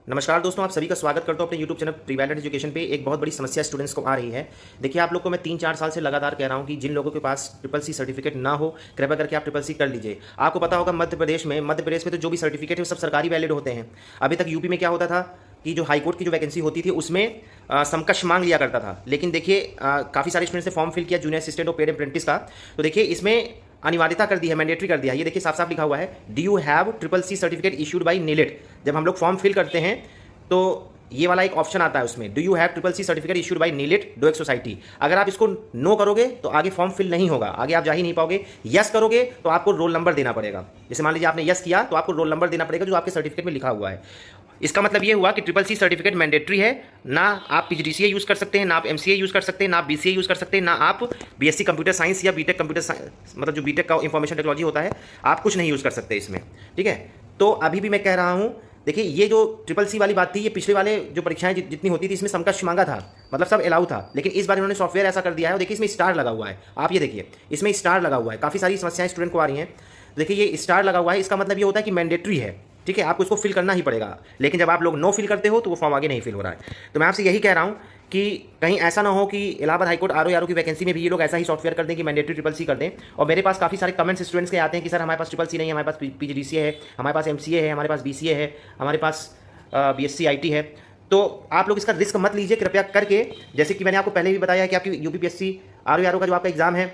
नमस्कार दोस्तों, आप सभी का स्वागत करता हूं अपने YouTube चैनल प्रीवैलिड एजुकेशन पे। एक बहुत बड़ी समस्या स्टूडेंट्स को आ रही है। देखिए, आप लोग को मैं 3-4 साल से लगातार कह रहा हूं कि जिन लोगों के पास ट्रिपल सी सर्टिफिकेट ना हो, कृपया करके आप ट्रिपल सी कर लीजिए। आपको पता होगा मध्य प्रदेश में तो जो भी सर्टिफिकेट है वो सब सरकारी वैलिड होते हैं। अभी तक यूपी में क्या होता था कि जो हाईकोर्ट की जो वैकेंसी होती थी उसमें समकक्ष मांग लिया करता था। लेकिन देखिए, काफ़ी सारे स्टूडेंट्स ने फॉर्म फिल किया जूनियर असिस्टेंट और पेड अप्रेंटिस का। तो देखिए, इसमें अनिवार्यता कर दी है, मैंडेटरी कर दिया है। ये देखिए, साफ साफ लिखा हुआ है, do you have triple C certificate issued by NIELIT. जब हम लोग फॉर्म फिल करते हैं तो ये वाला एक ऑप्शन आता है उसमें, do you have triple C certificate issued by NIELIT DOEACC society. अगर आप इसको नो करोगे तो आगे फॉर्म फिल नहीं होगा, आगे आप जा ही नहीं पाओगे। यस करोगे तो आपको रोल नंबर देना पड़ेगा। जैसे मान लीजिए आपने यस किया तो आपको रोल नंबर देना पड़ेगा जो आपके सर्टिफिकेट में लिखा हुआ है। इसका मतलब ये हुआ कि ट्रिपल सी सर्टिफिकेट मैंडेटरी है। ना आप पीजीडीसीए यूज़ कर सकते हैं, ना आप एमसीए यूज़ कर सकते हैं, ना आप बीसीए यूज़ कर सकते हैं, ना आप बीएससी कंप्यूटर साइंस या बीटेक कंप्यूटर साइंस, मतलब जो बीटेक का इंफॉर्मेशन टेक्नोलॉजी होता है, आप कुछ नहीं यूज़ कर सकते इसमें। ठीक है, तो अभी भी मैं कह रहा हूँ, देखिए, ये जो ट्रिपल सी वाली बात थी, ये पिछले वाले जो परीक्षाएं जितनी होती थी इसमें समकक्ष मांगा था, मतलब सब अलाउ था। लेकिन इस बार इन्होंने सॉफ्टवेयर ऐसा कर दिया है, और देखिए इसमें स्टार लगा हुआ है। आप ये देखिए, इसमें स्टार लगा हुआ है। काफ़ी सारी समस्याएं स्टूडेंट को आ रही हैं। देखिए, ये स्टार लगा हुआ है, इसका मतलब ये होता है कि मैंडेटरी है। ठीक है, आपको इसको फिल करना ही पड़ेगा। लेकिन जब आप लोग नो फिल करते हो तो वो फॉर्म आगे नहीं फिल हो रहा है। तो मैं आपसे यही कह रहा हूँ कि कहीं ऐसा ना हो कि इलाहाबाद हाईकोर्ट आरओ की वैकेंसी में भी ये लोग ऐसा ही सॉफ्टवेयर कर दें कि मैंडेटरी ट्रिपल सी कर दें। और मेरे पास काफ़ी सारे कमेंट्स स्टूडेंट्स के आते हैं कि सर हमारे पास ट्रिपल सी नहीं है, हमारे पास पीजीडीसीए है, हमारे पास एमसीए है, हमारे पास बीसीए है, हमारे पास बीएससी आईटी है। तो आप लोग इसका रिस्क मत लीजिए कृपया करके। जैसे कि मैंने आपको पहले भी बताया है कि आपकी यूपीपीएससी आरओ का जो आपका एग्जाम है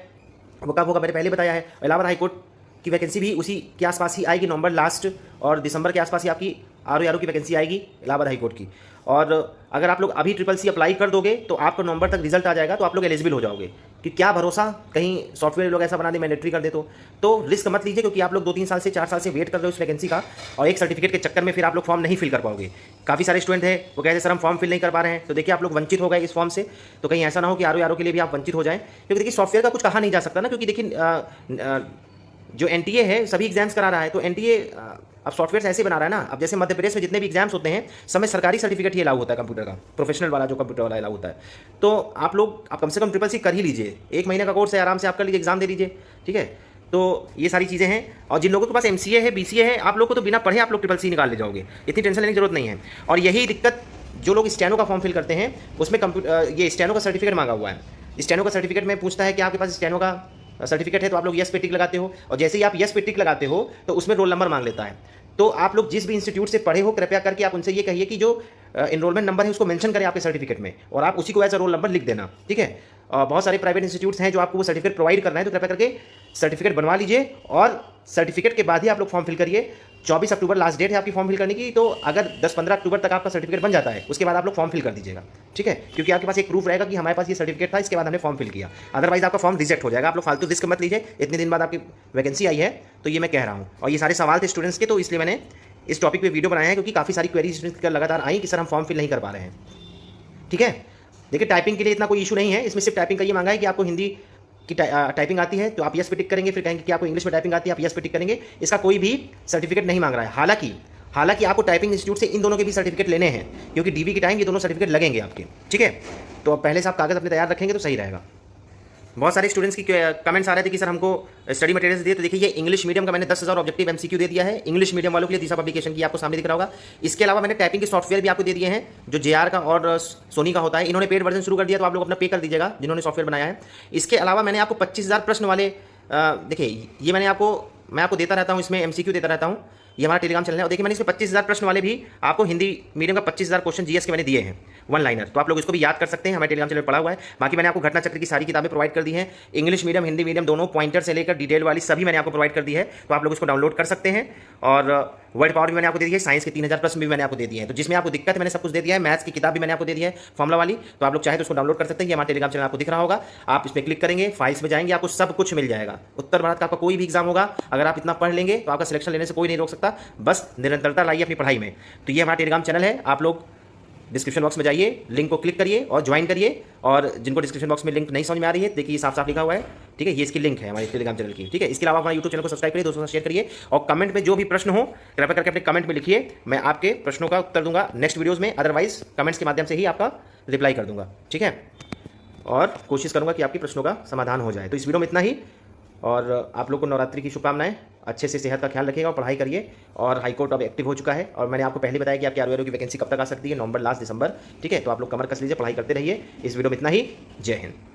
वो कब होगा, मैंने पहले बताया है। इलाहाबाद हाईकोर्ट की वैकेंसी भी उसी के आसपास ही आएगी, नवंबर लास्ट और दिसंबर के आसपास ही आपकी आरओ की वैकेंसी आएगी इलाहाबाद हाईकोर्ट की। और अगर आप लोग अभी ट्रिपल सी अप्लाई कर दोगे तो आपको नवंबर तक रिजल्ट आ जाएगा, तो आप लोग एलिजिबल हो जाओगे। कि क्या भरोसा, कहीं सॉफ्टवेयर लोग ऐसा बना दे मैंडेटरी कर दे तो रिस्क मत लीजिए, क्योंकि आप लोग 2-3 साल से 4 साल से वेट कर रहे हो इस वैकेंसी का, और एक सर्टिफिकेट के चक्कर में फिर आप लोग फॉर्म नहीं फिल कर पाओगे। काफ़ी सारे स्टूडेंट हैं वो कहते हैं सर हम फॉर्म फिल नहीं कर पा रहे हैं। तो देखिए, आप लोग वंचित हो गए इस फॉर्म से। तो कहीं ऐसा ना हो कि आरओ के लिए भी आप वंचित हो जाएं, क्योंकि देखिए सॉफ्टवेयर का कुछ कहा नहीं जा सकता ना। क्योंकि देखिए, जो एनटीए है सभी एग्जाम्स करा रहा है, तो एनटीए अब सॉफ्टवेयर ऐसे बना रहा है ना। अब जैसे मध्य प्रदेश में जितने भी एग्जाम्स होते हैं सब में सरकारी सर्टिफिकेट ही अलाउ होता है, कंप्यूटर का प्रोफेशनल वाला, जो कंप्यूटर वाला अलाउ होता है। तो आप कम से कम ट्रिपल सी कर ही लीजिए। 1 महीने का कोर्स है, आराम से आप कर लीजिए, एग्जाम दे लीजिए। ठीक है, तो ये सारी चीज़ें हैं। और जिन लोगों के पास एमसीए है, बीसीए है, आप लोग को तो बिना पढ़े आप लोग ट्रिपल सी निकाल ले जाओगे, इतनी टेंशन लेने की जरूरत नहीं है। और यही दिक्कत जो लोग स्टेनो का फॉर्म फिल करते हैं उसमें ये स्टेनो का सर्टिफिकेट मांगा हुआ है। स्टेनो का सर्टिफिकेट में पूछता है कि आपके पास स्टेनो का सर्टिफिकेट है, तो आप लोग यस पे टिक लगाते हो, और जैसे ही आप यस पे टिक लगाते हो तो उसमें रोल नंबर मांग लेता है। तो आप लोग जिस भी इंस्टीट्यूट से पढ़े हो, कृपया करके आप उनसे ये कहिए कि जो एनरोलमेंट नंबर है उसको मेंशन करें आपके सर्टिफिकेट में, और आप उसी को एज अ रोल नंबर लिख देना। ठीक है, बहुत सारे प्राइवेट इंस्टीट्यूट्स हैं जो आपको वो सर्टिफिकेट प्रोवाइड करना है, तो कृपया करके सर्टिफिकेट बनवा लीजिए, और सर्टिफिकेट के बाद ही आप लोग फॉर्म फिल करिए। 24 अक्टूबर लास्ट डेट है आपकी फॉर्म फिल करने की। तो अगर 10-15 अक्टूबर तक आपका सर्टिफिकेट बन जाता है, उसके बाद आप लोग फॉर्म फिल कर दीजिएगा। ठीक है, क्योंकि आपके पास एक प्रूफ रहेगा कि हमारे पास ये सर्टिफिकेट था, इसके बाद हमने फॉर्म फिल किया। अदरवाइज आपका फॉर्म रिजेक्ट हो जाएगा। आप लोग फालतू रिस्क मत लीजिए। इतने दिन बाद आपकी वैकेंसी आई है, तो ये मैं कह रहा हूँ। और ये सारे सवाल थे स्टूडेंट्स के, तो इसलिए मैंने इस टॉपिक पे वीडियो बनाया है, क्योंकि काफ़ी सारी क्वेरीज स्टूडेंट्स लगातार आई कि सर हम फॉर्म फिल नहीं कर पा रहे हैं। ठीक है, देखिए टाइपिंग के लिए इतना कोई इशू नहीं है। इसमें सिर्फ टाइपिंग का ये मांगा है कि आपको हिंदी की टाइपिंग आती है तो आप यस पे टिक करेंगे, फिर कहेंगे कि आपको इंग्लिश में टाइपिंग आती है, आप यस पे टिक करेंगे। इसका कोई भी सर्टिफिकेट नहीं मांग रहा है। हालांकि आपको टाइपिंग इंस्टीट्यूट से इन दोनों के भी सर्टिफिकेट लेने हैं, क्योंकि डीबी के टाइम ये दोनों सर्टिफिकेट लगेंगे आपके। ठीक है, तो अब पहले से आप कागज़ अपने तैयार रखेंगे तो सही रहेगा। बहुत सारे स्टूडेंट्स की कमेंट्स आ रहे थे कि सर हमको स्टडी मटेरियल्स दिए। तो देखिए, ये इंग्लिश मीडियम का मैंने 10,000 ऑब्जेक्टिव एमसीक्यू दे दिया है इंग्लिश मीडियम वालों के लिए, दिशा पब्लिकेशन की, आपको सामने दिख रहा होगा। इसके अलावा मैंने टाइपिंग के सॉफ्टवेयर भी आपको दे दिए हैं, जो जेआर का और सोनी का होता है। इन्होंने पेड वर्जन शुरू कर दिया, तो आप लोग अपना पे कर दीजिएगा जिन्होंने सॉफ्टवेयर बनाया है। इसके अलावा मैंने आपको 25,000 प्रश्न वाले, देखिए ये मैं आपको देता रहता हूँ, इसमें एमसीक्यू देता रहता हूँ। ये हमारा टेलीग्राम चैनल है, और देखिए मैंने इसमें 25,000 प्रश्न वाले भी आपको हिंदी मीडियम का 25,000 क्वेश्चन जीएस के मैंने दिए हैं, 1 लाइनर। तो आप लोग इसको भी याद कर सकते हैं, हमारे टेलीग्राम चैनल में पड़ा हुआ है। बाकी मैंने आपको घटना चक्र की सारी किताबें प्रोवाइड कर दी हैं, इंग्लिश मीडियम हिंदी मीडियम दोनों, पॉइंटर से लेकर डिटेल वाली सभी मैंने आपको प्रोवाइड कर दी है। तो आप लोग इसको डाउनलोड कर सकते हैं। और वर्ड पावर भी मैंने आपको दे दिया है, साइंस के 3,000 प्रश्न भी मैंने आपको दे दिए हैं। तो जिसमें आपको दिक्कत है मैंने सब कुछ दे दिया है। मैथ्स की किताब भी मैंने आपको दे दिया है, फॉर्मुला वाली। तो आप लोग चाहे तो उसको डाउनलोड कर सकते हैं। ये हमारा टेलीग्राम चैनल आपको दिख रहा होगा, आप इस पर क्लिक करेंगे, फाइल्स में जाएंगे, आपको सब कुछ मिल जाएगा। उत्तर भारत का आपका कोई भी एग्जाम होगा, अगर आप इतना पढ़ लेंगे तो आपका सिलेक्शन लेने से कोई नहीं रोक सकता। बस निरंतरता लाइए अपनी पढ़ाई में। तो ये हमारा टेलीग्राम चैनल है, आप लोग डिस्क्रिप्शन बॉक्स में जाइए, लिंक को क्लिक करिए और ज्वाइन करिए। और जिनको डिस्क्रिप्शन बॉक्स में लिंक नहीं समझ में आ रही है, देखिए साफ साफ लिखा हुआ है। ठीक है, ये इसकी लिंक है हमारे टेलीग्राम चैनल की। ठीक है, इसके अलावा हमारे यूट्यूब चैनल को सब्सक्राइब करिए, दोस्तों से शेयर करिए, और कमेंट में जो भी प्रश्न हो कृपया करके अपने कमेंट में लिखिए। मैं आपके प्रश्नों का उत्तर दूंगा नेक्स्ट वीडियोज़ में, अदरवाइज कमेंट्स के माध्यम से ही आपका रिप्लाई कर दूंगा। ठीक है, और कोशिश करूंगा कि आपके प्रश्नों का समाधान हो जाए। तो इस वीडियो में इतना ही। और आप लोग को नवरात्रि की शुभकामनाएं। अच्छे से सेहत का ख्याल रखिएगा और पढ़ाई करिए। और हाईकोर्ट अब एक्टिव हो चुका है और मैंने आपको पहले बताया कि आपकी आरओ की वैकेंसी कब तक आ सकती है, नवंबर लास्ट दिसंबर। ठीक है, तो आप लोग कमर कस लीजिए, पढ़ाई करते रहिए। इस वीडियो में इतना ही। जय हिंद।